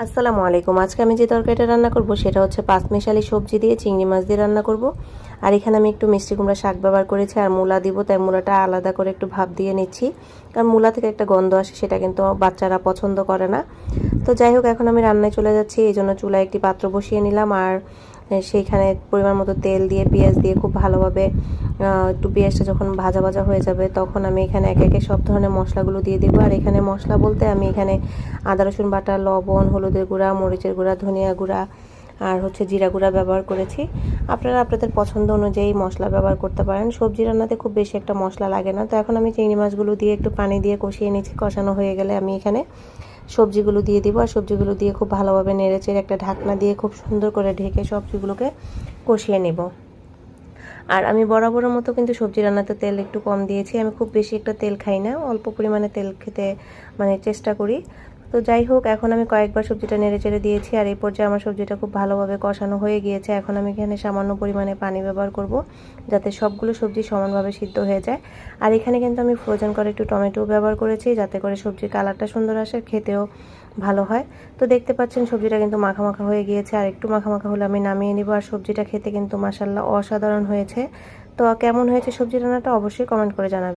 আসসালামু আলাইকুম। আজকে আমি যে তরকারিটা রান্না করব সেটা হচ্ছে পাঁচমিশালি সবজি দিয়ে চিংড়ি মাছ দিয়ে রান্না করব। আর এখানে আমি একটু মিষ্টি কুমড়া শাক ব্যবহার করেছি আর মূলা দিব, তাই মূলাটা আলাদা করে একটু ভাপ দিয়ে নিচ্ছি, কারণ মূলা থেকে একটা গন্ধ আসে, সেটা কিন্তু বাচ্চারা পছন্দ করে না। তো যাই হোক, এখন আমি রান্নায় চলে যাচ্ছি। এই জন্য চুলায় একটি পাত্র বসিয়ে নিলাম আর সেইখানে পরিমাণ মতো তেল দিয়ে পেঁয়াজ দিয়ে খুব ভালোভাবে একটু পেঁয়াজটা যখন ভাজা ভাজা হয়ে যাবে তখন আমি এখানে একে একে সব ধরনের মশলাগুলো দিয়ে দেবো। আর এখানে মশলা বলতে আমি এখানে আদা রসুন বাটা, লবণ, হলুদের গুঁড়া, মরিচের গুঁড়া, ধনিয়া গুঁড়া আর হচ্ছে জিরা গুঁড়া ব্যবহার করেছি। আপনারা আপনাদের পছন্দ অনুযায়ী মশলা ব্যবহার করতে পারেন। সবজি রান্নাতে খুব বেশি একটা মশলা লাগে না। তো এখন আমি চিংড়ি মাছগুলো দিয়ে একটু পানি দিয়ে কষিয়ে নিচ্ছি। কষানো হয়ে গেলে আমি এখানে সবজিগুলো দিয়ে দিব আর সবজিগুলো দিয়ে খুব ভালোভাবে নেড়েচেড়ে একটা ঢাকনা দিয়ে খুব সুন্দর করে ঢেকে সবজিগুলোকে কষিয়ে নেব। আর আমি বরাবরের মতো কিন্তু সবজি রান্নাতে তেল একটু কম দিয়েছি। আমি খুব বেশি একটা তেল খাই না, অল্প পরিমাণে তেল খেতে চেষ্টা করি। তো যাই হোক, এখন আমি কয়েকবার সবজিটা নেড়েচেড়ে দিয়েছি আর এই পর্যায়ে আমার সবজিটা খুব ভালোভাবে কষানো হয়ে গিয়েছে। এখন আমি এখানে সামান্য পরিমাণে পানি ব্যবহার করব, যাতে সবগুলো সবজি সমানভাবে সিদ্ধ হয়ে যায়। আর এখানে কিন্তু আমি ফ্রোজেন করে একটু টমেটো ব্যবহার করেছি, যাতে করে সবজির কালারটা সুন্দর আসে, খেতেও ভালো হয়। তো দেখতে পাচ্ছেন সবজিটা কিন্তু মাখা মাখা হয়ে গিয়েছে, আর একটু মাখা মাখা হলে আমি নামিয়ে নিব। আর সবজিটা খেতে কিন্তু মাশাআল্লাহ অসাধারণ হয়েছে। তো কেমন হয়েছে সবজি রান্নাটা অবশ্যই কমেন্ট করে জানাবেন।